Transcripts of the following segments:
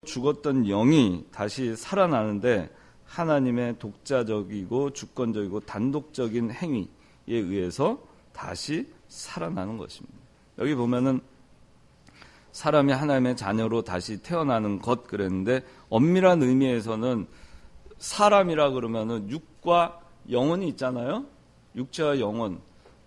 죽었던 영이 다시 살아나는데 하나님의 독자적이고 주권적이고 단독적인 행위에 의해서 다시 살아나는 것입니다. 여기 보면은 사람이 하나님의 자녀로 다시 태어나는 것 그랬는데 엄밀한 의미에서는 사람이라 그러면은 육과 영혼이 있잖아요. 육체와 영혼.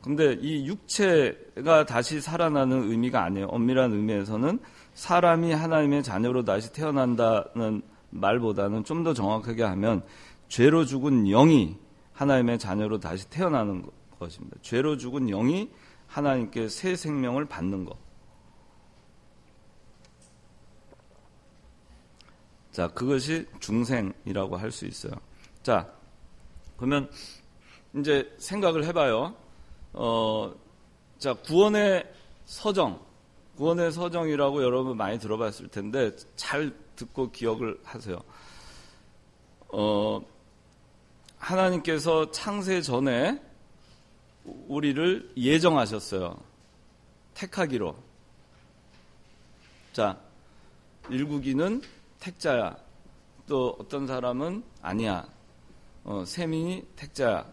근데 이 육체가 다시 살아나는 의미가 아니에요. 엄밀한 의미에서는 사람이 하나님의 자녀로 다시 태어난다는 말보다는 좀 더 정확하게 하면 죄로 죽은 영이 하나님의 자녀로 다시 태어나는 것입니다. 죄로 죽은 영이 하나님께 새 생명을 받는 것. 자, 그것이 중생이라고 할 수 있어요. 자, 그러면 이제 생각을 해봐요. 자, 구원의 서정이라고 여러분 많이 들어봤을 텐데 잘 듣고 기억을 하세요. 하나님께서 창세 전에 우리를 예정하셨어요. 택하기로. 자, 일국이는 택자야. 또 어떤 사람은 아니야. 세민이 택자야.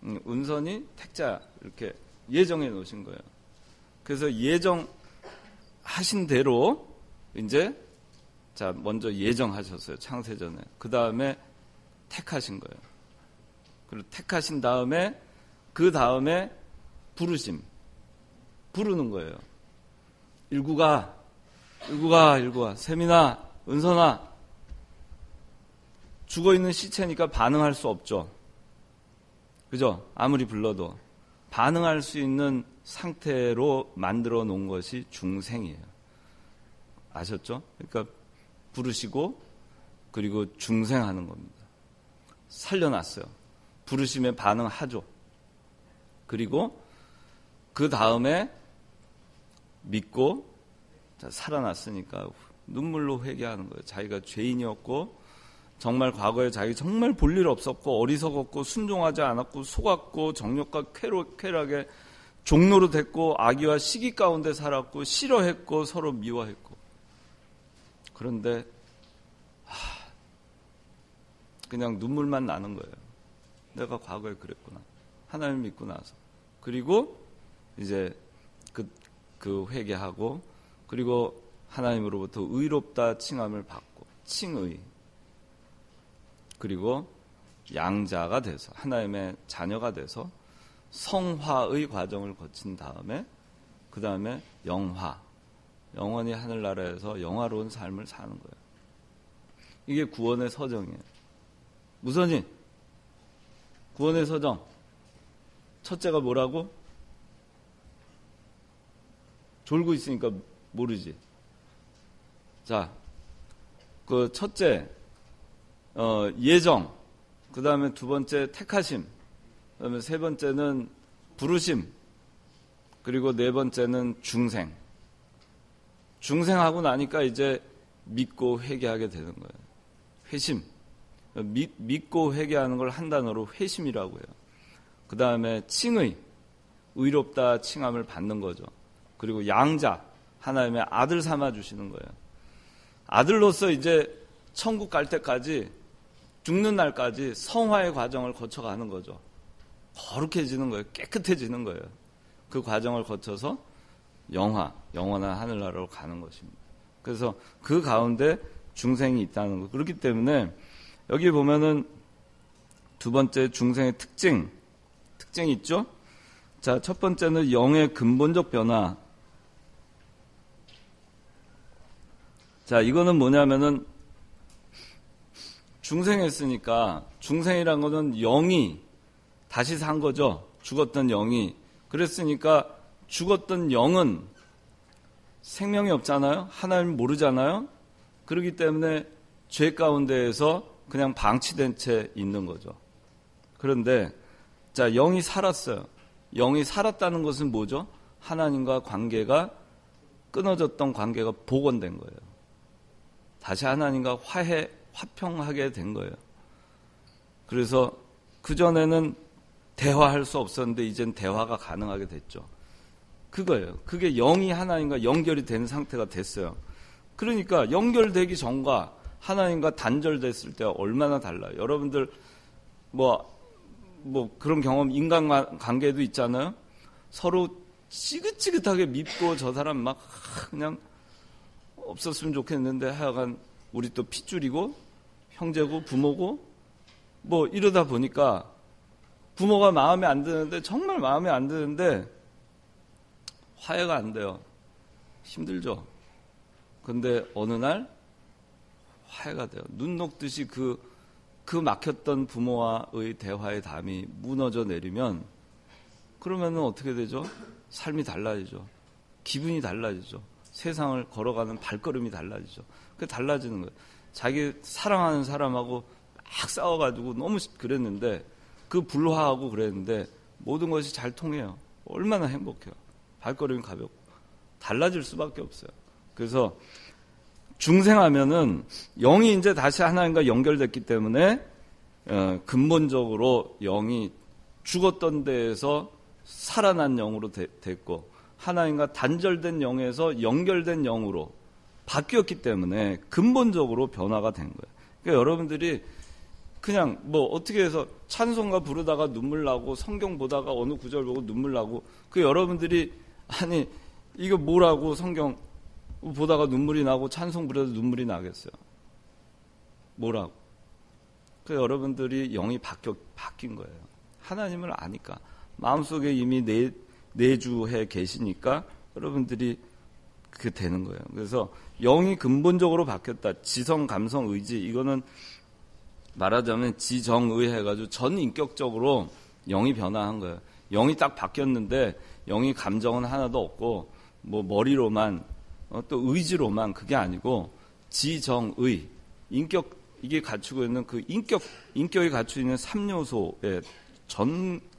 운선이 택자야. 이렇게 예정해 놓으신 거예요. 그래서 예정하신 대로 이제 자, 먼저 예정하셨어요. 창세전에. 그 다음에 택하신 거예요. 그리고 택하신 다음에 그 다음에 부르는 거예요. 일구가 세민아, 은선아. 죽어있는 시체니까 반응할 수 없죠. 그죠? 아무리 불러도 반응할 수 있는 상태로 만들어 놓은 것이 중생이에요. 아셨죠? 그러니까 부르시고 그리고 중생하는 겁니다. 살려놨어요. 부르심에 반응하죠. 그리고 그 다음에 믿고 살아났으니까 눈물로 회개하는 거예요. 자기가 죄인이었고 정말 과거에 자기 정말 볼 일 없었고 어리석었고 순종하지 않았고 속았고 정욕과 쾌락에 종로로 됐고 악의와 시기 가운데 살았고 싫어했고 서로 미워했고 그런데 그냥 눈물만 나는 거예요. 내가 과거에 그랬구나. 하나님 믿고 나서. 그리고 이제 그 회개하고 그리고 하나님으로부터 의롭다 칭함을 받고 칭의 그리고 양자가 돼서 하나님의 자녀가 돼서 성화의 과정을 거친 다음에 그 다음에 영원히 하늘나라에서 영화로운 삶을 사는 거예요. 이게 구원의 서정이에요. 무선이 구원의 서정 첫째가 뭐라고? 졸고 있으니까 모르지. 자, 그 첫째 예정, 그 다음에 두 번째 택하심, 그 다음에 세 번째는 부르심, 그리고 네 번째는 중생. 중생하고 나니까 이제 믿고 회개하게 되는 거예요. 회심. 믿고 회개하는 걸 한 단어로 회심이라고 해요. 그 다음에 칭의, 의롭다 칭함을 받는 거죠. 그리고 양자, 하나님의 아들 삼아 주시는 거예요. 아들로서 이제 천국 갈 때까지 죽는 날까지 성화의 과정을 거쳐가는 거죠. 거룩해지는 거예요. 깨끗해지는 거예요. 그 과정을 거쳐서 영원한 하늘나라로 가는 것입니다. 그래서 그 가운데 중생이 있다는 거. 그렇기 때문에 여기 보면은 두 번째 중생의 특징이 있죠. 자, 첫 번째는 영의 근본적 변화. 자, 이거는 뭐냐면은 중생했으니까 중생이란 거는 영이 다시 산 거죠. 죽었던 영이. 그랬으니까 죽었던 영은 생명이 없잖아요. 하나님 모르잖아요. 그렇기 때문에 죄 가운데에서 그냥 방치된 채 있는 거죠. 그런데 자, 영이 살았어요. 영이 살았다는 것은 뭐죠? 하나님과 관계가 끊어졌던 관계가 복원된 거예요. 다시 하나님과 화평하게 된 거예요. 그래서 그전에는 대화할 수 없었는데 이젠 대화가 가능하게 됐죠. 그거예요. 그게 영이 하나님과 연결이 된 상태가 됐어요. 그러니까 연결되기 전과 하나님과 단절됐을 때 얼마나 달라요. 여러분들 뭐 그런 경험, 인간관계도 있잖아요. 서로 지긋지긋하게 믿고 저 사람 막 그냥 없었으면 좋겠는데 하여간 우리 또 핏줄이고 형제고 부모고 뭐 이러다 보니까 부모가 마음에 안 드는데, 정말 마음에 안 드는데 화해가 안 돼요. 힘들죠. 근데 어느 날 화해가 돼요. 눈 녹듯이 그 막혔던 부모와의 대화의 담이 무너져 내리면, 그러면은 어떻게 되죠? 삶이 달라지죠. 기분이 달라지죠. 세상을 걸어가는 발걸음이 달라지죠. 그게 달라지는 거예요. 자기 사랑하는 사람하고 막 싸워가지고 너무 그랬는데, 그 불화하고 그랬는데 모든 것이 잘 통해요. 얼마나 행복해요. 발걸음이 가볍고 달라질 수밖에 없어요. 그래서 중생하면은 영이 이제 다시 하나님과 연결됐기 때문에 근본적으로 영이 죽었던 데에서 살아난 영으로 됐고, 하나님과 단절된 영에서 연결된 영으로 바뀌었기 때문에 근본적으로 변화가 된 거예요. 그러니까 여러분들이 그냥 뭐 어떻게 해서 찬송가 부르다가 눈물 나고 성경 보다가 어느 구절 보고 눈물 나고, 그 여러분들이 아니 이거 뭐라고 성경 보다가 눈물이 나고 찬송 부르다가 눈물이 나겠어요? 뭐라고? 그 여러분들이 영이 바뀐 거예요. 하나님을 아니까, 마음속에 이미 내주해 계시니까 여러분들이 그게 되는 거예요. 그래서 영이 근본적으로 바뀌었다. 지성, 감성, 의지, 이거는 말하자면 지정의 해가지고 전 인격적으로 영이 변화한 거예요. 영이 딱 바뀌었는데 영이 감정은 하나도 없고 뭐 머리로만 또 의지로만, 그게 아니고 지정의 인격, 이게 갖추고 있는 그 인격이 갖추고 있는 3요소의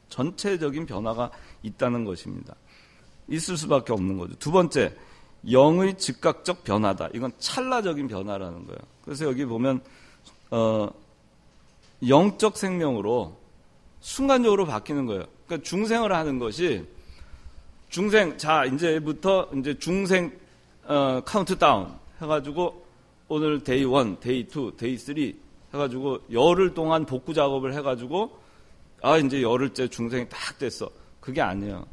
전체적인 변화가 있다는 것입니다. 있을 수밖에 없는 거죠. 두 번째, 영의 즉각적 변화다. 이건 찰나적인 변화라는 거예요. 그래서 여기 보면 영적 생명으로 순간적으로 바뀌는 거예요. 그러니까 중생을 하는 것이, 자 이제부터 이제 중생 카운트다운 해가지고 오늘 데이 1, 데이 2, 데이 3 해가지고 열흘 동안 복구 작업을 해가지고 이제 열흘째 중생이 딱 됐어. 그게 아니에요.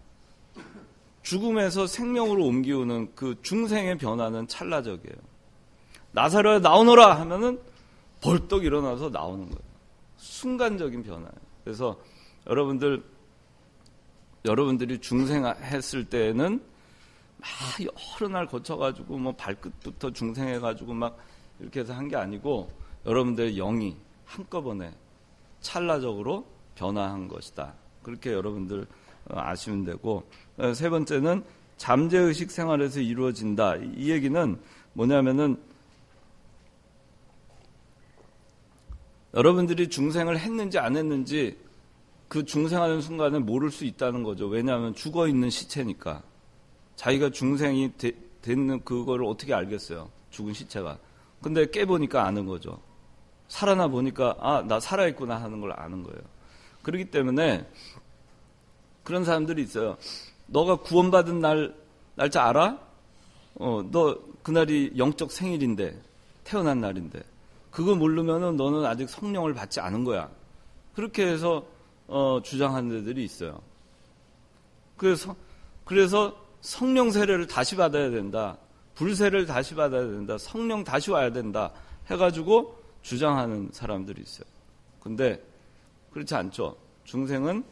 죽음에서 생명으로 옮기우는 그 중생의 변화는 찰나적이에요. 나사로야 나오너라 하면은 벌떡 일어나서 나오는 거예요. 순간적인 변화예요. 그래서 여러분들이 중생했을 때는 막 여러 날 거쳐가지고 뭐 발끝부터 중생해가지고 막 이렇게 해서 한 게 아니고, 여러분들의 영이 한꺼번에 찰나적으로 변화한 것이다. 그렇게 여러분들 아시면 되고, 세 번째는 잠재의식 생활에서 이루어진다. 이 얘기는 뭐냐면은, 여러분들이 중생을 했는지 안 했는지 그 중생하는 순간에 모를 수 있다는 거죠. 왜냐하면 죽어있는 시체니까. 자기가 중생이 됐는 그거를 어떻게 알겠어요? 죽은 시체가. 근데 깨보니까 아는 거죠. 살아나 보니까 나 살아있구나 하는 걸 아는 거예요. 그렇기 때문에 그런 사람들이 있어요. 너가 구원받은 날짜 알아? 너 그날이 영적 생일인데, 태어난 날인데, 그거 모르면은 너는 아직 성령을 받지 않은 거야. 그렇게 해서 주장하는 데들이 있어요. 그래서 성령 세례를 다시 받아야 된다. 불세례를 다시 받아야 된다. 성령 다시 와야 된다. 해가지고 주장하는 사람들이 있어요. 근데 그렇지 않죠. 중생은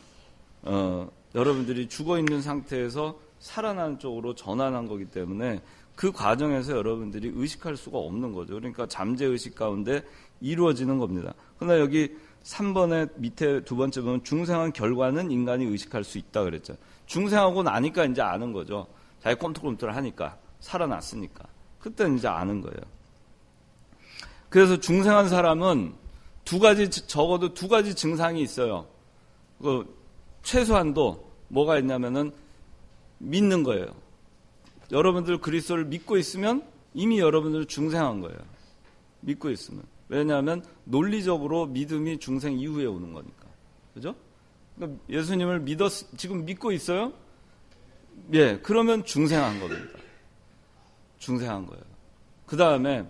여러분들이 죽어있는 상태에서 살아나는 쪽으로 전환한 거기 때문에 그 과정에서 여러분들이 의식할 수가 없는 거죠. 그러니까 잠재의식 가운데 이루어지는 겁니다. 그러나 여기 3번의 밑에 두 번째 보면 중생한 결과는 인간이 의식할 수 있다 그랬죠. 중생하고 나니까 이제 아는 거죠. 자기 꼼틀꼼틀 하니까, 살아났으니까. 그때는 이제 아는 거예요. 그래서 중생한 사람은 적어도 두 가지 증상이 있어요. 최소한도 뭐가 있냐면은 믿는 거예요. 여러분들 그리스도를 믿고 있으면 이미 여러분들 중생한 거예요. 믿고 있으면. 왜냐하면 논리적으로 믿음이 중생 이후에 오는 거니까. 그죠? 그러니까 예수님을 지금 믿고 있어요? 예, 그러면 중생한 겁니다. 중생한 거예요. 그 다음에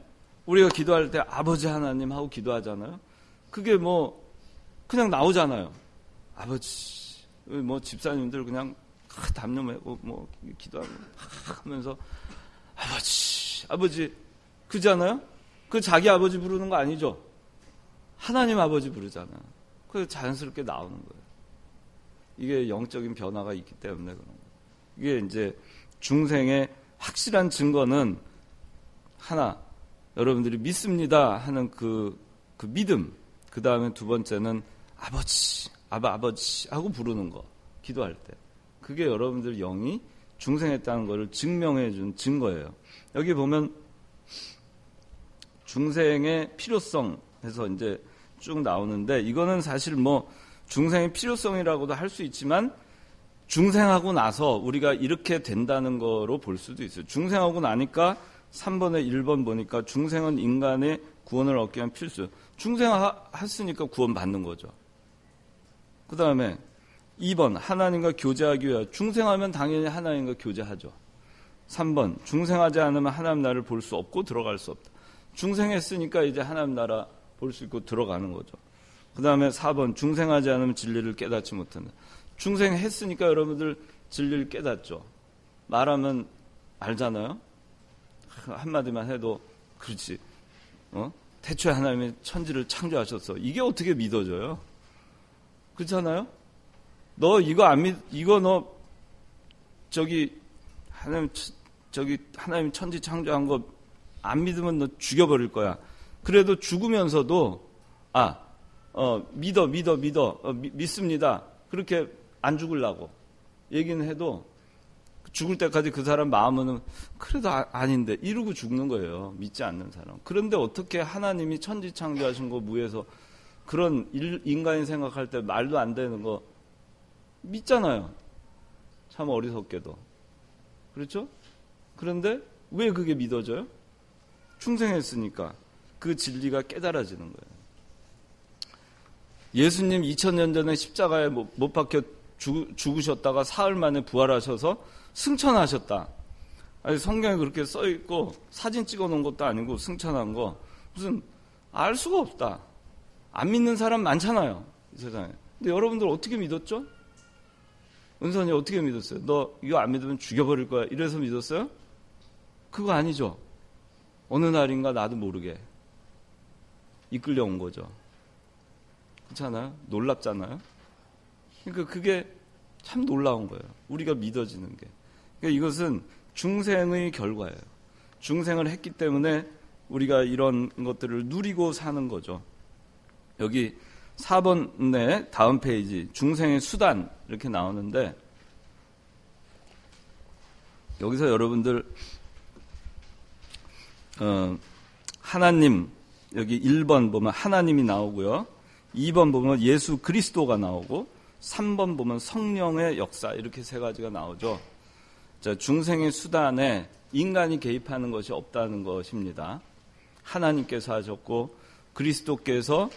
우리가 기도할 때 아버지 하나님 하고 기도하잖아요. 그게 뭐 그냥 나오잖아요. 아버지. 뭐 집사님들 그냥 담요 메고 뭐 기도하면서 아버지 그잖아요. 그 자기 아버지 부르는 거 아니죠. 하나님 아버지 부르잖아요. 그래서 자연스럽게 나오는 거예요. 이게 영적인 변화가 있기 때문에 그런 거예요. 이게 이제 중생의 확실한 증거는 하나, 여러분들이 믿습니다 하는 그 믿음. 그 다음에 두 번째는 아버지 하고 부르는 거. 기도할 때. 그게 여러분들 영이 중생했다는 것을 증명해 준 증거예요. 여기 보면 중생의 필요성 해서 이제 쭉 나오는데, 이거는 사실 뭐 중생의 필요성이라고도 할 수 있지만 중생하고 나서 우리가 이렇게 된다는 거로 볼 수도 있어요. 중생하고 나니까 3번에 1번 보니까 중생은 인간의 구원을 얻기 위한 필수. 중생했으니까 구원 받는 거죠. 그 다음에 2번 하나님과 교제하기 위하여. 중생하면 당연히 하나님과 교제하죠. 3번 중생하지 않으면 하나님 나라를 볼 수 없고 들어갈 수 없다. 중생했으니까 이제 하나님 나라 볼 수 있고 들어가는 거죠. 그 다음에 4번 중생하지 않으면 진리를 깨닫지 못한다. 중생했으니까 여러분들 진리를 깨닫죠. 말하면 알잖아요. 한마디만 해도 그렇지. 태초에 하나님이 천지를 창조하셨어. 이게 어떻게 믿어져요? 그렇잖아요. 너 이거 안 믿, 이거 너 하나님 천지 창조한 거 안 믿으면 너 죽여버릴 거야. 그래도 죽으면서도 믿습니다. 그렇게 안 죽으려고 얘기는 해도 죽을 때까지 그 사람 마음은 그래도 아닌데 이러고 죽는 거예요. 믿지 않는 사람. 그런데 어떻게 하나님이 천지 창조하신 거 무에서 그런 인간이 생각할 때 말도 안 되는 거 믿잖아요. 참 어리석게도. 그렇죠? 그런데 왜 그게 믿어져요? 충성했으니까 그 진리가 깨달아지는 거예요. 예수님 2000년 전에 십자가에 못 박혀 죽으셨다가 사흘 만에 부활하셔서 승천하셨다. 아니, 성경에 그렇게 써있고 사진 찍어놓은 것도 아니고 승천한 거 무슨 알 수가 없다. 안 믿는 사람 많잖아요, 이 세상에. 근데 여러분들 어떻게 믿었죠? 은선이 어떻게 믿었어요? 너 이거 안 믿으면 죽여버릴 거야 이래서 믿었어요? 그거 아니죠. 어느 날인가 나도 모르게 이끌려온 거죠. 그렇잖아요? 놀랍잖아요? 그러니까 그게 참 놀라운 거예요. 우리가 믿어지는 게. 그러니까 이것은 중생의 결과예요. 중생을 했기 때문에 우리가 이런 것들을 누리고 사는 거죠. 여기 4번에 다음 페이지 중생의 수단 이렇게 나오는데, 여기서 여러분들 하나님, 여기 1번 보면 하나님이 나오고요, 2번 보면 예수 그리스도가 나오고 3번 보면 성령의 역사, 이렇게 세 가지가 나오죠. 자, 중생의 수단에 인간이 개입하는 것이 없다는 것입니다. 하나님께서 하셨고 그리스도께서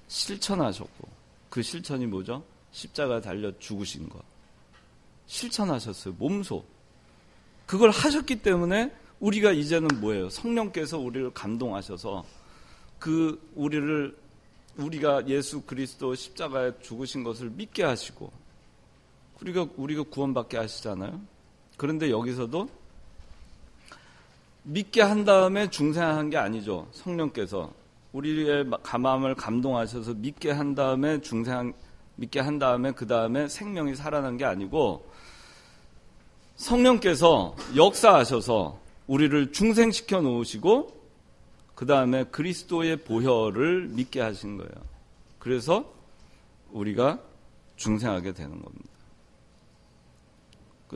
실천하셨고, 그 실천이 뭐죠? 십자가에 달려 죽으신 것. 실천하셨어요. 몸소. 그걸 하셨기 때문에 우리가 이제는 뭐예요? 성령께서 우리를 감동하셔서 우리가 예수 그리스도 십자가에 죽으신 것을 믿게 하시고 우리가 구원받게 하시잖아요. 그런데 여기서도 믿게 한 다음에 중생한 게 아니죠. 성령께서 우리의 마음을 감동하셔서 믿게 한 다음에 믿게 한 다음에 그 다음에 생명이 살아난 게 아니고, 성령께서 역사하셔서 우리를 중생시켜 놓으시고 그 다음에 그리스도의 보혈을 믿게 하신 거예요. 그래서 우리가 중생하게 되는 겁니다.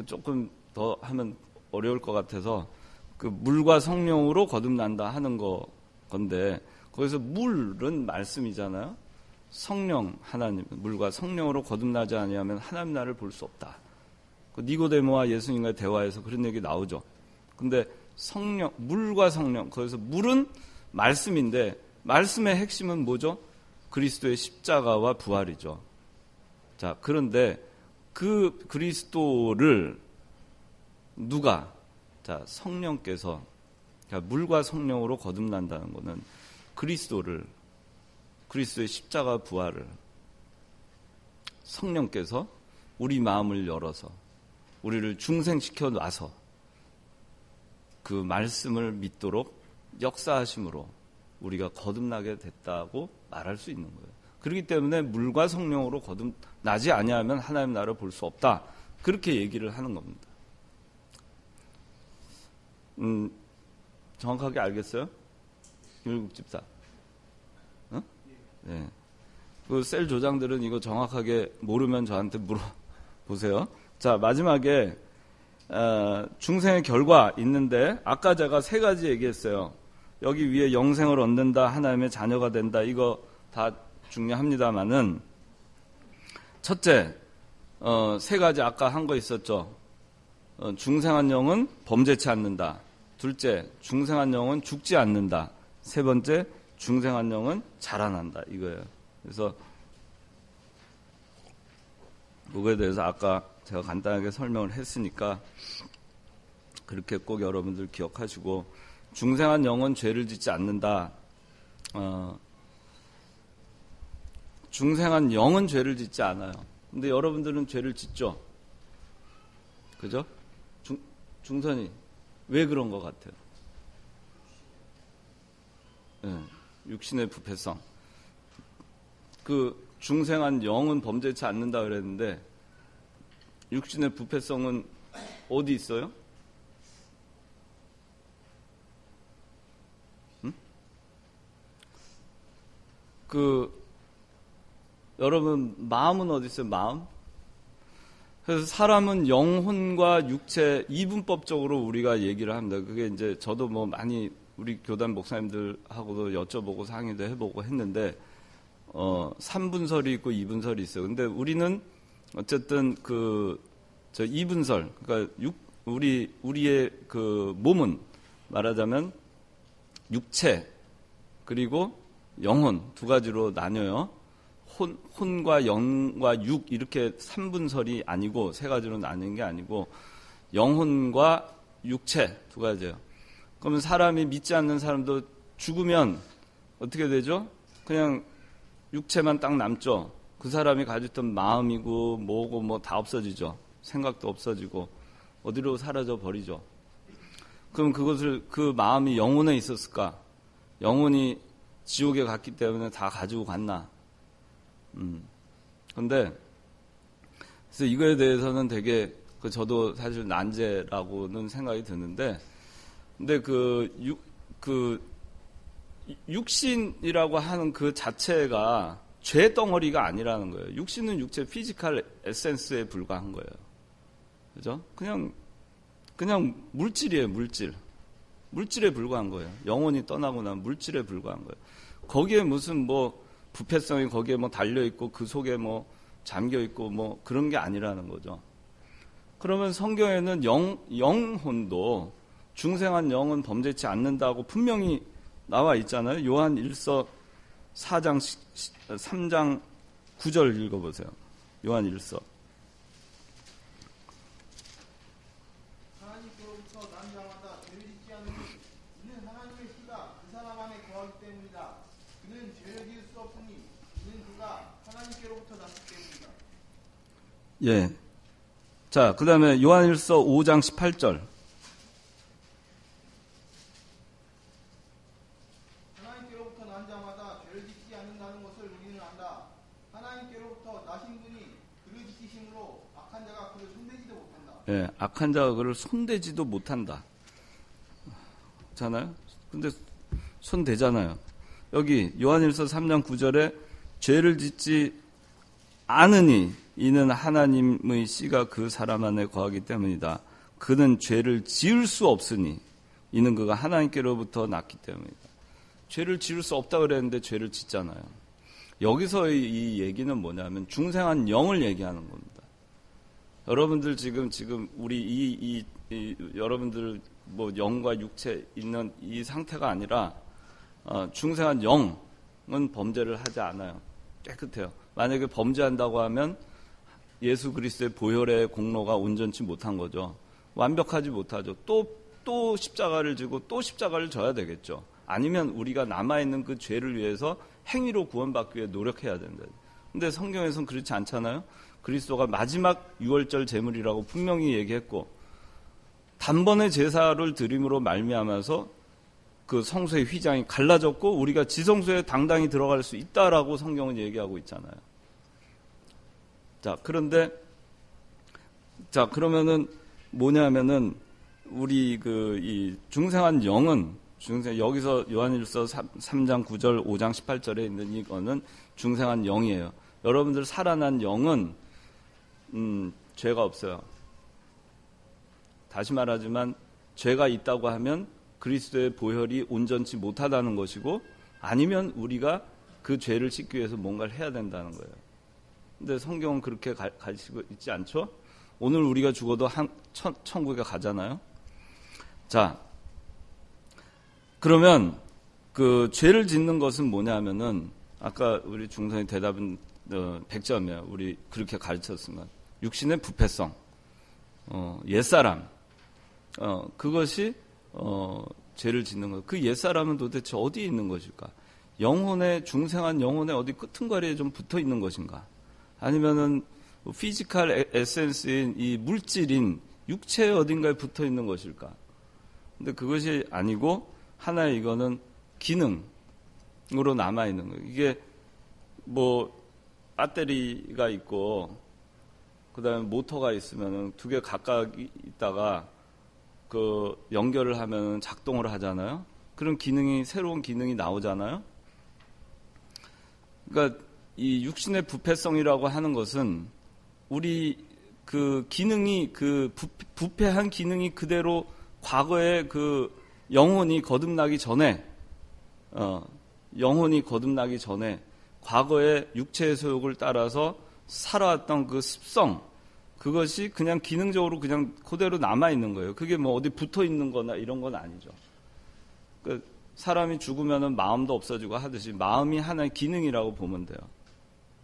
조금 더 하면 어려울 것 같아서 그 물과 성령으로 거듭난다 하는 건데, 거기서 물은 말씀이잖아요. 성령, 하나님, 물과 성령으로 거듭나지 아니하면 하나님 나라를 볼 수 없다. 니고데모와 예수님과의 대화에서 그런 얘기 나오죠. 근데 성령, 물과 성령, 거기서 물은 말씀인데 말씀의 핵심은 뭐죠? 그리스도의 십자가와 부활이죠. 자, 그런데 그 그리스도를 누가? 자, 성령께서 그러니까 물과 성령으로 거듭난다는 것은 그리스도의 십자가 부활을 성령께서 우리 마음을 열어서 우리를 중생시켜 놔서 그 말씀을 믿도록 역사하심으로 우리가 거듭나게 됐다고 말할 수 있는 거예요. 그렇기 때문에 물과 성령으로 거듭나지 아니하면 하나님 나라를 볼 수 없다. 그렇게 얘기를 하는 겁니다. 정확하게 알겠어요? 김일국 집사. 어? 네. 그 셀 조장들은 이거 정확하게 모르면 저한테 물어보세요. 자, 마지막에 중생의 결과 있는데 아까 제가 3가지 얘기했어요. 여기 위에 영생을 얻는다, 하나님의 자녀가 된다, 이거 다 중요합니다만은 첫째, 3가지 아까 한 거 있었죠. 중생한 영은 범죄치 않는다. 둘째, 중생한 영은 죽지 않는다. 세 번째, 중생한 영은 자라난다. 이거예요. 그래서 그거에 대해서 아까 제가 간단하게 설명을 했으니까 그렇게 꼭 여러분들 기억하시고, 중생한 영은 죄를 짓지 않는다. 중생한 영은 죄를 짓지 않아요. 근데 여러분들은 죄를 짓죠? 그죠? 중선이 왜 그런 것 같아요? 네, 육신의 부패성. 그 중생한 영은 범죄치 않는다 그랬는데 육신의 부패성은 어디 있어요? 응? 여러분 마음은 어디 있어요? 마음? 그래서 사람은 영혼과 육체 이분법적으로 우리가 얘기를 합니다. 그게 이제 저도 뭐 많이 우리 교단 목사님들하고도 여쭤보고 상의도 해보고 했는데 3분설이 있고 2분설이 있어요. 근데 우리는 어쨌든 저 2분설, 그러니까 우리의 그 몸은 말하자면 육체 그리고 영혼 2가지로 나뉘어요. 혼과 영과 육 이렇게 3분설이 아니고 3가지로 나뉘는 게 아니고 영혼과 육체 2가지예요. 그러면 사람이 믿지 않는 사람도 죽으면 어떻게 되죠? 그냥 육체만 딱 남죠. 그 사람이 가지고 있던 마음이고 뭐고 뭐 다 없어지죠. 생각도 없어지고 어디로 사라져 버리죠. 그럼 그 마음이 영혼에 있었을까? 영혼이 지옥에 갔기 때문에 다 가지고 갔나? 근데 그래서 이거에 대해서는 되게 저도 사실 난제라고는 생각이 드는데, 근데 육신이라고 하는 그 자체가 죄 덩어리가 아니라는 거예요. 육신은 육체 피지컬 에센스에 불과한 거예요. 그죠? 그냥 물질이에요, 물질. 물질에 불과한 거예요. 영혼이 떠나고 나면 물질에 불과한 거예요. 거기에 무슨 뭐 부패성이 거기에 뭐 달려있고 그 속에 뭐 잠겨있고 뭐 그런 게 아니라는 거죠. 그러면 성경에는 영혼도 중생한 영은 범죄치 않는다고 분명히 나와 있잖아요. 요한 1서 3장 9절 읽어보세요. 요한 1서. 하나님께로부터 난 자마다 죄를 짓지 않는 이는 하나님의 씨가 그 사람 안에 거하기 때문이다. 그는 죄를 지을 수 없으니 이는 그가 하나님께로부터 났기 때문이다. 예. 자, 그 다음에 요한 1서 5장 18절. 하나님께로부터 난 자마다 죄를 짓지 않는다는 것을 우리는 안다. 하나님께로부터 나신 분이 그를 지키심으로 악한 자가 그를 손대지도 못한다. 예, 악한 자가 그를 손대지도 못한다. 잖아요? 근데 손대잖아요. 여기 요한일서 3장 9절에 죄를 짓지 않으니 이는 하나님의 씨가 그 사람 안에 거하기 때문이다. 그는 죄를 지을 수 없으니 이는 그가 하나님께로부터 났기 때문이다. 죄를 지을 수 없다 그랬는데 죄를 짓잖아요. 여기서의 이 얘기는 뭐냐면 중생한 영을 얘기하는 겁니다. 여러분들 지금 우리 여러분들 뭐 영과 육체 있는 이 상태가 아니라 중생한 영은 범죄를 하지 않아요. 깨끗해요. 만약에 범죄한다고 하면 예수 그리스도의 보혈의 공로가 온전치 못한 거죠. 완벽하지 못하죠. 또 또 십자가를 지고 또 십자가를 져야 되겠죠. 아니면 우리가 남아있는 그 죄를 위해서 행위로 구원받기 위해 노력해야 된다. 근데 성경에서는 그렇지 않잖아요. 그리스도가 마지막 유월절 제물이라고 분명히 얘기했고 단번에 제사를 드림으로 말미암아서 그 성소의 휘장이 갈라졌고 우리가 지성소에 당당히 들어갈 수 있다라고 성경은 얘기하고 있잖아요. 자, 그러면은 뭐냐면은 우리 이 중생한 영은 여기서 요한일서 3장 9절 5장 18절에 있는 이거는 중생한 영이에요. 여러분들 살아난 영은 죄가 없어요. 다시 말하지만 죄가 있다고 하면 그리스도의 보혈이 온전치 못하다는 것이고 아니면 우리가 그 죄를 씻기 위해서 뭔가를 해야 된다는 거예요. 근데 성경은 그렇게 가르치고 있지 않죠? 오늘 우리가 죽어도 천국에 가잖아요. 자, 그러면 그 죄를 짓는 것은 뭐냐면은 아까 우리 중성의 대답은 100점이에요. 우리 그렇게 가르쳤으면 육신의 부패성, 옛사람, 그것이 죄를 짓는 것. 그 옛사람은 도대체 어디에 있는 것일까? 중생한 영혼의 어디 끄트머리에 좀 붙어 있는 것인가? 아니면은 피지컬 에센스인 이 물질인 육체의 어딘가에 붙어 있는 것일까? 근데 그것이 아니고 하나의 이거는 기능으로 남아 있는 거예요. 이게 뭐 배터리가 있고 그다음에 모터가 있으면은 두 개 각각 있다가 그 연결을 하면 작동을 하잖아요. 그런 새로운 기능이 나오잖아요. 그러니까 이 육신의 부패성이라고 하는 것은 우리 그 기능이 부패한 기능이 그대로 과거에 그 영혼이 거듭나기 전에 과거의 육체의 소욕을 따라서 살아왔던 그 습성, 그것이 그냥 기능적으로 그냥 그대로 남아있는 거예요. 그게 뭐 어디 붙어 있는 거나 이런 건 아니죠. 그 사람이 죽으면은 마음도 없어지고 하듯이 마음이 하나의 기능이라고 보면 돼요.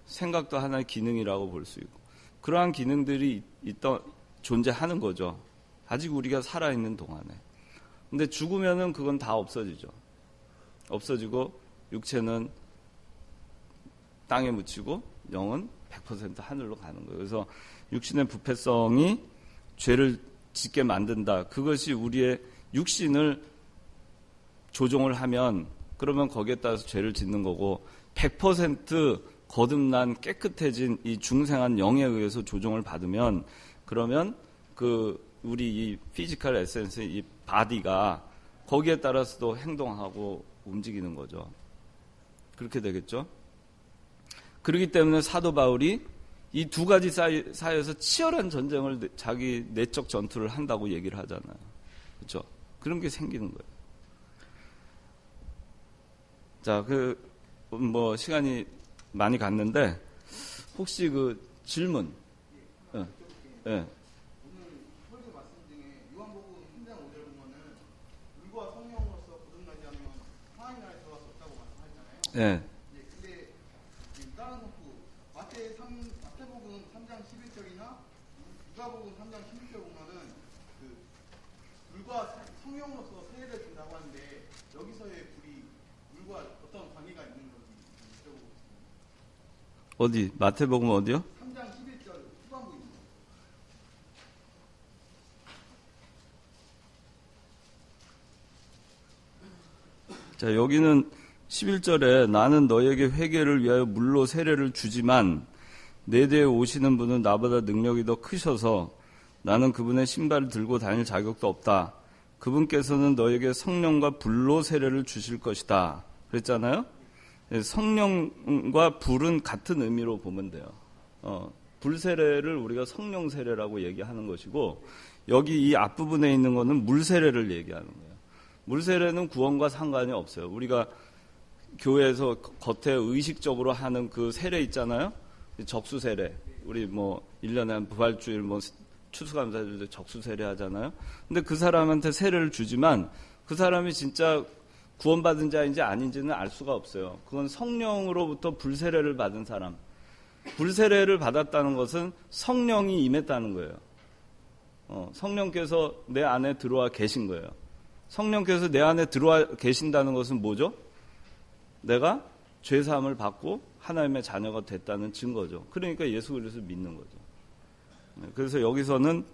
생각도 하나의 기능이라고 볼 수 있고. 그러한 기능들이 존재하는 거죠. 아직 우리가 살아있는 동안에. 근데 죽으면은 그건 다 없어지죠. 없어지고 육체는 땅에 묻히고 영은 100% 하늘로 가는 거예요. 그래서 육신의 부패성이 죄를 짓게 만든다. 그것이 우리의 육신을 조종을 하면 그러면 거기에 따라서 죄를 짓는 거고 100% 거듭난 깨끗해진 이 중생한 영에 의해서 조종을 받으면 그러면 우리 이 피지컬 에센스 이 바디가 거기에 따라서도 행동하고 움직이는 거죠. 그렇게 되겠죠? 그렇기 때문에 사도 바울이 이 두 가지 사이에서 치열한 전쟁을 자기 내적 전투를 한다고 얘기를 하잖아요. 그렇죠? 그런 게 생기는 거예요. 자, 시간이 많이 갔는데 혹시 그 질문? 예. 오늘 설교 말씀 중에 요한복음 3장 5절 보면은 물과 성령으로서 거듭나지 않으면 하나님 나라에 들어갈 수 없다고 말씀하셨잖아요. 예. 근데 다른 성구 마태복음 3장 11절이나 누가복음 3장 16절 보면은 물과 성령으로서 세례를 준다고 하는데 여기서의 불이 물과 어떤 관계가 있는 건지 여쭤보고 있습니다. 어디? 마태복음 어디요? 3장 11절 후반부입니다. 자, 여기는 11절에 나는 너에게 회개를 위하여 물로 세례를 주지만 내 뒤에 오시는 분은 나보다 능력이 더 크셔서 나는 그분의 신발을 들고 다닐 자격도 없다. 그분께서는 너에게 성령과 불로 세례를 주실 것이다. 그랬잖아요. 성령과 불은 같은 의미로 보면 돼요. 불 세례를 우리가 성령 세례라고 얘기하는 것이고 여기 이 앞부분에 있는 거는 물 세례를 얘기하는 거예요. 물 세례는 구원과 상관이 없어요. 우리가 교회에서 겉에 의식적으로 하는 그 세례 있잖아요. 적수 세례. 우리 1년에 한 부활주일 추수감사절 때 적수 세례 하잖아요. 근데 그 사람한테 세례를 주지만 그 사람이 진짜 구원받은 자인지 아닌지는 알 수가 없어요. 그건 성령으로부터 불세례를 받은 사람. 불세례를 받았다는 것은 성령이 임했다는 거예요. 성령께서 내 안에 들어와 계신 거예요. 성령께서 내 안에 들어와 계신다는 것은 뭐죠? 내가 죄사함을 받고 하나님의 자녀가 됐다는 증거죠. 그러니까 예수 그리스도를 믿는 거죠. 그래서 여기서는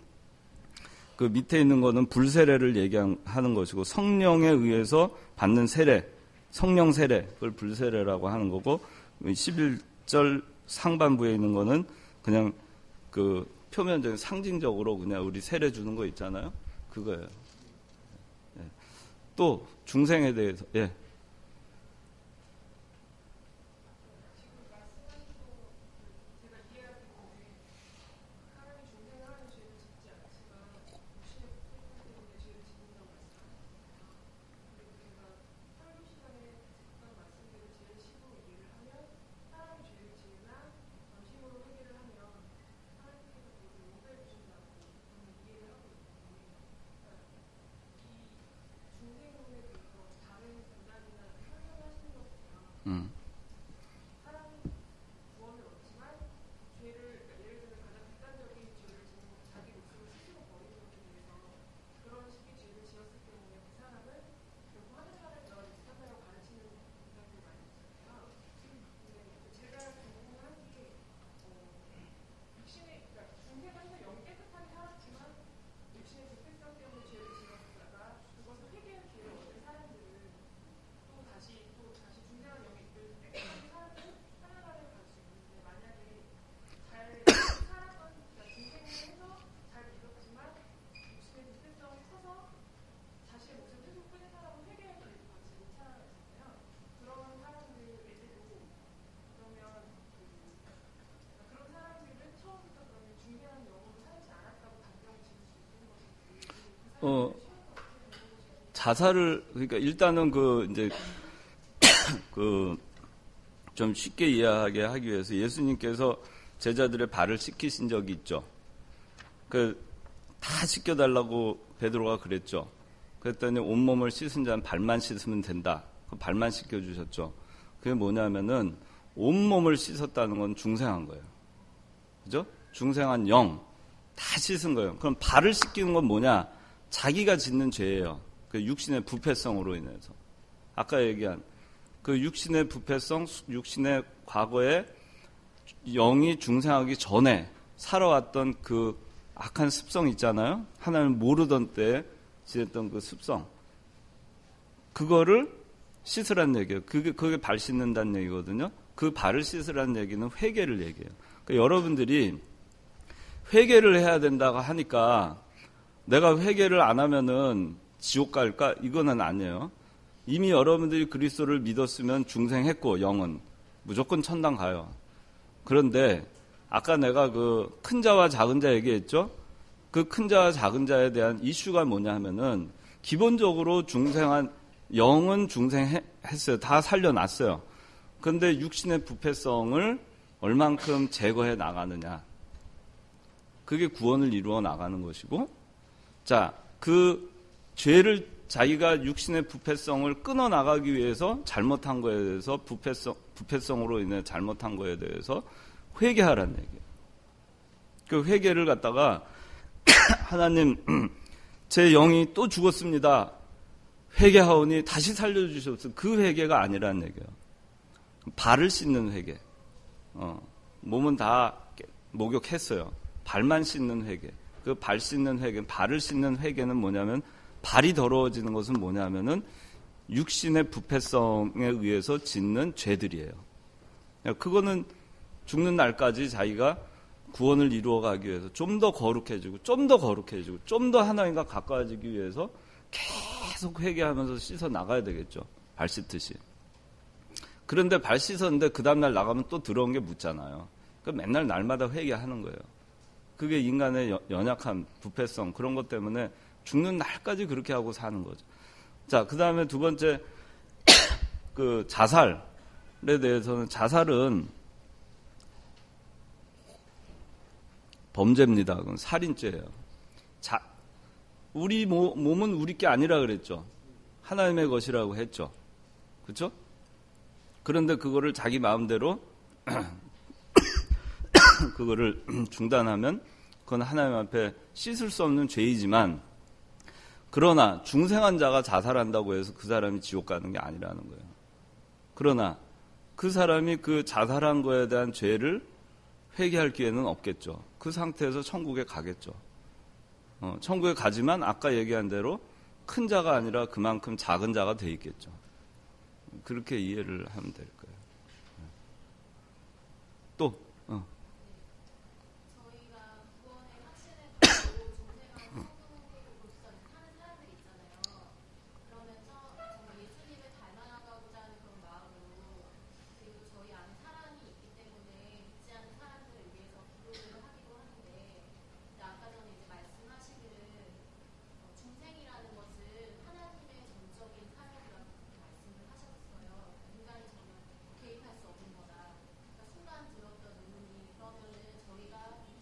그 밑에 있는 거는 불세례를 얘기하는 것이고, 성령에 의해서 받는 세례, 성령 세례, 그걸 불세례라고 하는 거고, 11절 상반부에 있는 거는 그냥 그 표면적인 상징적으로 그냥 우리 세례 주는 거 있잖아요. 그거예요. 또 중생에 대해서, 예. 자살을, 그러니까 일단은 이제, 좀 쉽게 이해하게 하기 위해서 예수님께서 제자들의 발을 씻기신 적이 있죠. 다 씻겨달라고 베드로가 그랬죠. 그랬더니 온몸을 씻은 자는 발만 씻으면 된다. 발만 씻겨주셨죠. 그게 뭐냐면은, 온몸을 씻었다는 건 중생한 거예요. 그죠? 중생한 영, 다 씻은 거예요. 그럼 발을 씻기는 건 뭐냐? 자기가 짓는 죄예요. 그 육신의 부패성으로 인해서. 아까 얘기한 그 육신의 부패성, 육신의 과거에 영이 중생하기 전에 살아왔던 그 악한 습성 있잖아요. 하나님을 모르던 때에 지냈던 그 습성. 그거를 씻으란 얘기예요. 그게 발 씻는다는 얘기거든요. 그 발을 씻으라는 얘기는 회개를 얘기해요. 그러니까 여러분들이 회개를 해야 된다고 하니까 내가 회개를 안 하면은 지옥 갈까? 이거는 아니에요. 이미 여러분들이 그리스도를 믿었으면 중생했고 영은 무조건 천당 가요. 그런데 아까 내가 그 큰 자와 작은 자 얘기했죠? 그 큰 자와 작은 자에 대한 이슈가 뭐냐 하면은 기본적으로 중생한 영은 중생했어요. 다 살려놨어요. 그런데 육신의 부패성을 얼만큼 제거해 나가느냐. 그게 구원을 이루어 나가는 것이고, 자, 그 죄를 자기가 육신의 부패성을 끊어 나가기 위해서 잘못한 거에 대해서 부패성으로 인해 잘못한 거에 대해서 회개하라는 얘기예요. 그 회개를 갖다가 하나님 제 영이 또 죽었습니다. 회개하오니 다시 살려주셨어. 그 회개가 아니라는 얘기예요. 발을 씻는 회개. 몸은 다 목욕했어요. 발만 씻는 회개. 그 발 씻는 회개, 발을 씻는 회개는 뭐냐면 발이 더러워지는 것은 뭐냐면은 육신의 부패성에 의해서 짓는 죄들이에요. 그거는 죽는 날까지 자기가 구원을 이루어가기 위해서 좀 더 거룩해지고 좀 더 거룩해지고 좀 더 하나님과 가까워지기 위해서 계속 회개하면서 씻어 나가야 되겠죠. 발 씻듯이. 그런데 발 씻었는데 그 다음날 나가면 또 들어온 게 묻잖아요. 그러니까 맨날 날마다 회개하는 거예요. 그게 인간의 연약한 부패성 그런 것 때문에 죽는 날까지 그렇게 하고 사는 거죠. 자, 그 다음에 두 번째 그 자살에 대해서는 자살은 범죄입니다. 그건 살인죄예요. 우리 몸은 우리 게 아니라 그랬죠. 하나님의 것이라고 했죠. 그렇죠? 그런데 그거를 자기 마음대로 그거를 중단하면 그건 하나님 앞에 씻을 수 없는 죄이지만, 그러나 중생한 자가 자살한다고 해서 그 사람이 지옥 가는 게 아니라는 거예요. 그러나 그 사람이 그 자살한 거에 대한 죄를 회개할 기회는 없겠죠. 그 상태에서 천국에 가겠죠. 천국에 가지만 아까 얘기한 대로 큰 자가 아니라 그만큼 작은 자가 돼 있겠죠. 그렇게 이해를 하면 될 거예요. 또 저희가 구원의 확신을 가지고 중생한 성도로 하는 사람들이 있잖아요. 그러면서 정말 예수님을 닮아가고자 하는 그런 마음으로, 그리고 저희 안에 사랑이 있기 때문에 믿지 않는 사람들을 위해서 기도를 하기도 하는데, 근데 아까 전에 이제 말씀하시기를 중생이라는 것은 하나님의 전적인 사역이라고 말씀을 하셨어요. 인간이 전혀 개입할 수 없는 거다. 그러니까 순간 들었던 의문이, 그러면은 저희가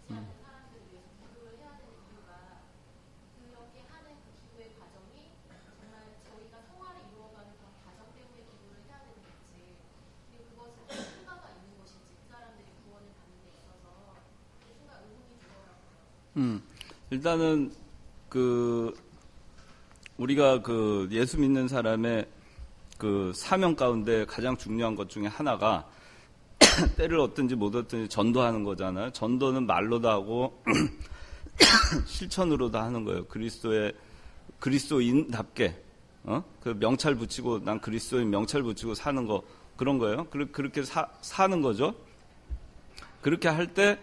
믿지 않는 사람들을 위해서 기도를 해야 되는 이유가, 그렇게 하는 그 기도의 과정이 정말 저희가 성화를 이루어가는 그런 과정 때문에 기도를 해야 되는 건지, 그리고 그것은 순가가 있는 것인지, 그 사람들이 구원을 받는 데 있어서 그 순간 의문이 들더라고요. 일단은 우리가 예수 믿는 사람의 그 사명 가운데 가장 중요한 것 중에 하나가 때를 얻든지 못 얻든지 전도하는 거잖아요. 전도는 말로도 하고 실천으로도 하는 거예요. 그리스도인답게 그 명찰 붙이고, 난 그리스도인 명찰 붙이고 사는 거, 그런 거예요. 그렇게 사는 거죠. 그렇게 할 때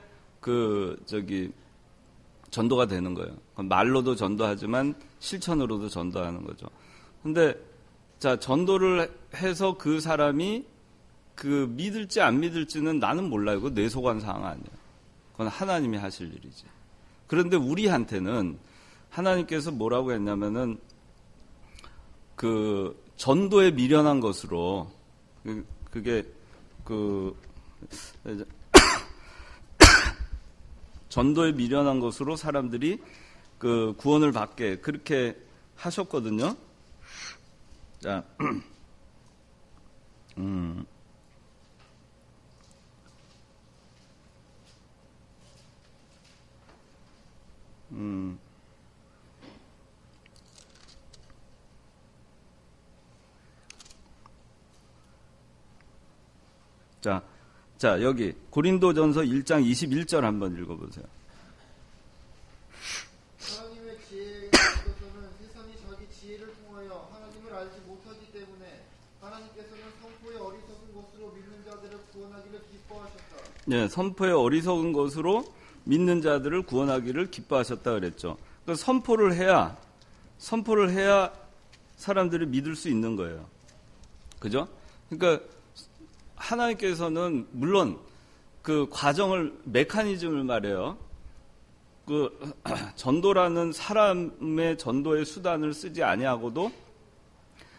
전도가 되는 거예요. 말로도 전도하지만 실천으로도 전도하는 거죠. 근데 자, 전도를 해서 그 사람이 믿을지 안 믿을지는 나는 몰라요. 그건 내 소관 사항 아니에요. 그건 하나님이 하실 일이지. 그런데 우리한테는 하나님께서 뭐라고 했냐면은 전도에 미련한 것으로, 그게 전도에 미련한 것으로 사람들이 구원을 받게 그렇게 하셨거든요. 자, 자, 여기 고린도전서 1장 21절 한번 읽어보세요. 하나님의 지혜에 있어서는 세상이 자기 지혜를 통하여 하나님을 알지 못하기 때문에 하나님께서는 선포의 어리석은 것으로 믿는 자들을 구원하기를 기뻐하셨다. 네, 선포의 어리석은 것으로 믿는 자들을 구원하기를 기뻐하셨다 그랬죠. 그러니까 선포를 해야 사람들이 믿을 수 있는 거예요. 그죠? 그러니까 하나님께서는 물론 그 과정을, 메커니즘을 말해요. 전도라는 사람의 전도의 수단을 쓰지 아니하고도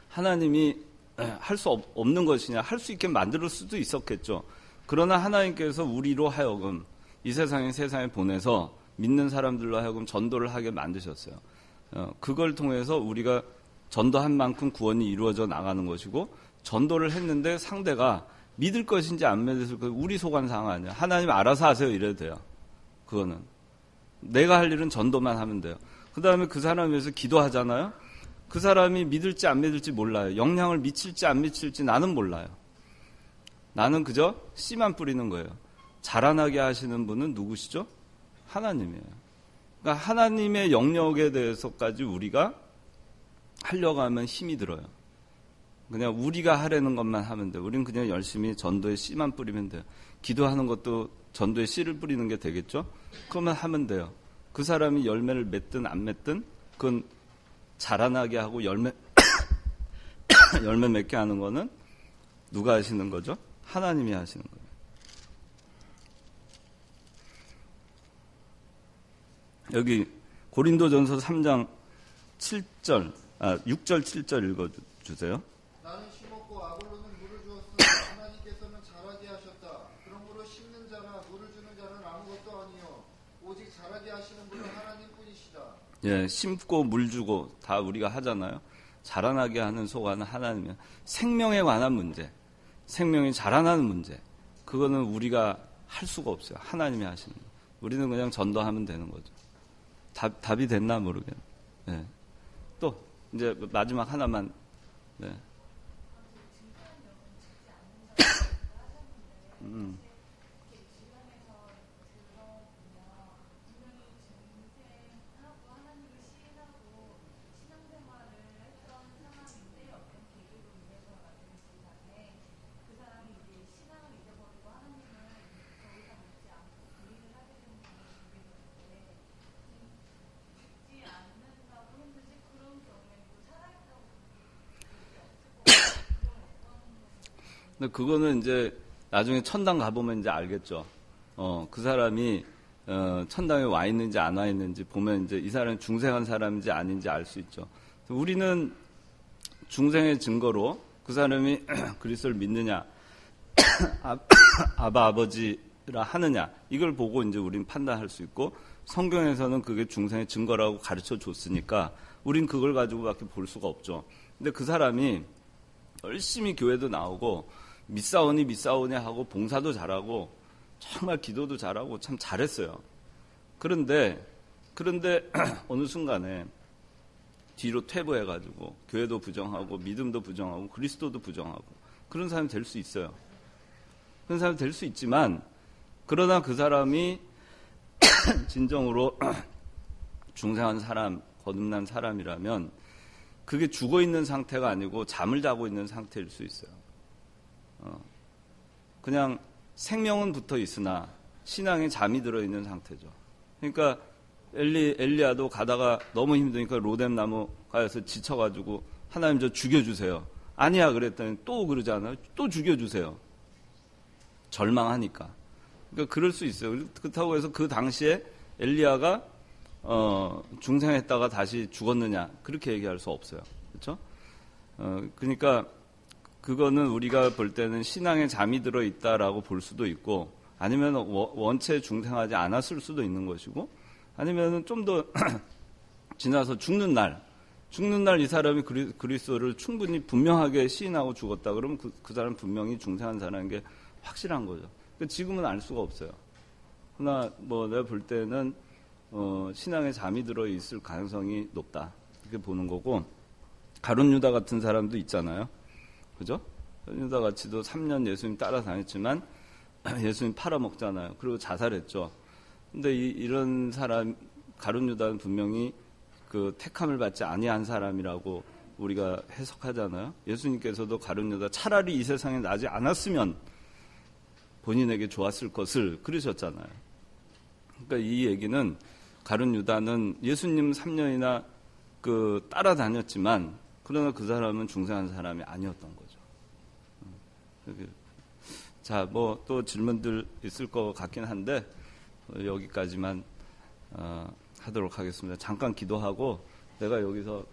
하나님이 할 수 없는 것이냐, 할 수 있게 만들 수도 있었겠죠. 그러나 하나님께서 우리로 하여금 이 세상에 보내서 믿는 사람들로 하여금 전도를 하게 만드셨어요. 그걸 통해서 우리가 전도한 만큼 구원이 이루어져 나가는 것이고, 전도를 했는데 상대가 믿을 것인지 안 믿을 것인지 우리 소관사항 아니야. 하나님 알아서 하세요 이래도 돼요. 그거는 내가 할 일은 전도만 하면 돼요. 그 다음에 그 사람을 위해서 기도하잖아요. 그 사람이 믿을지 안 믿을지 몰라요. 영향을 미칠지 안 미칠지 나는 몰라요. 나는 그저 씨만 뿌리는 거예요. 자라나게 하시는 분은 누구시죠? 하나님이에요. 그러니까 하나님의 영역에 대해서까지 우리가 하려고 하면 힘이 들어요. 그냥 우리가 하려는 것만 하면 돼요. 우리는 그냥 열심히 전도에 씨만 뿌리면 돼요. 기도하는 것도 전도에 씨를 뿌리는 게 되겠죠? 그러면 하면 돼요. 그 사람이 열매를 맺든 안 맺든 그건 자라나게 하고 열매 맺게 하는 거는 누가 하시는 거죠? 하나님이 하시는 거예요. 여기 고린도전서 3장 6절 7절 읽어주세요. 나는 심었고 아볼로는 물을 주었으나 하나님께서는 자라게 하셨다. 그러므로 심는 자나 물을 주는 자는 아무것도 아니요 오직 자라게 하시는 분은 하나님뿐이시다. 예, 심고 물 주고 다 우리가 하잖아요. 자라나게 하는 소관은 하나님이에요. 생명에 관한 문제, 생명이 자라나는 문제, 그거는 우리가 할 수가 없어요. 하나님이 하시는 거예요. 우리는 그냥 전도하면 되는 거죠. 답이 됐나 모르겠네. 네. 또 이제 마지막 하나만. 네. 근데 그거는 이제 나중에 천당 가보면 이제 알겠죠. 그 사람이 천당에 와 있는지 안 와 있는지 보면 이제 이 사람이 중생한 사람인지 아닌지 알 수 있죠. 우리는 중생의 증거로 그 사람이 그리스도를 믿느냐, 아바 아버지라 하느냐, 이걸 보고 이제 우리는 판단할 수 있고, 성경에서는 그게 중생의 증거라고 가르쳐 줬으니까 우린 그걸 가지고밖에 볼 수가 없죠. 근데 그 사람이 열심히 교회도 나오고 믿사오니 하고 봉사도 잘하고 정말 기도도 잘하고 참 잘했어요. 그런데 어느 순간에 뒤로 퇴보해가지고 교회도 부정하고 믿음도 부정하고 그리스도도 부정하고 그런 사람이 될 수 있어요. 그런 사람이 될 수 있지만, 그러나 그 사람이 진정으로 중생한 사람, 거듭난 사람이라면 그게 죽어있는 상태가 아니고 잠을 자고 있는 상태일 수 있어요. 그냥 생명은 붙어 있으나 신앙에 잠이 들어있는 상태죠. 그러니까 엘리야도 가다가 너무 힘드니까 로뎀 나무가에서 지쳐가지고 하나님 저 죽여주세요. 아니야 그랬더니 또 그러잖아요. 또 죽여주세요. 절망하니까. 그러니까 그럴 수 있어요. 그렇다고 해서 그 당시에 엘리야가 중생했다가 다시 죽었느냐 그렇게 얘기할 수 없어요. 그렇죠? 그러니까 그거는 우리가 볼 때는 신앙에 잠이 들어 있다라고 볼 수도 있고, 아니면 원체 중생하지 않았을 수도 있는 것이고, 아니면은 좀 더 지나서 죽는 날 이 사람이 그리스도를 충분히 분명하게 시인하고 죽었다 그러면 그 사람 분명히 중생한 사람인 게 확실한 거죠. 그러니까 지금은 알 수가 없어요. 그러나 내가 볼 때는 신앙에 잠이 들어 있을 가능성이 높다 이렇게 보는 거고, 가룟 유다 같은 사람도 있잖아요. 그죠? 유다 같이도 3년 예수님 따라다녔지만 예수님 팔아먹잖아요. 그리고 자살했죠. 근데 이런 사람, 가룟 유다는 분명히 그 택함을 받지 아니한 사람이라고 우리가 해석하잖아요. 예수님께서도 가룟 유다 차라리 이 세상에 나지 않았으면 본인에게 좋았을 것을 그러셨잖아요. 그러니까 이 얘기는 가룟 유다는 예수님 3년이나 따라다녔지만 그러나 그 사람은 중생한 사람이 아니었던 거죠. 자, 또 질문들 있을 것 같긴 한데 여기까지만 하도록 하겠습니다. 잠깐 기도하고 내가 여기서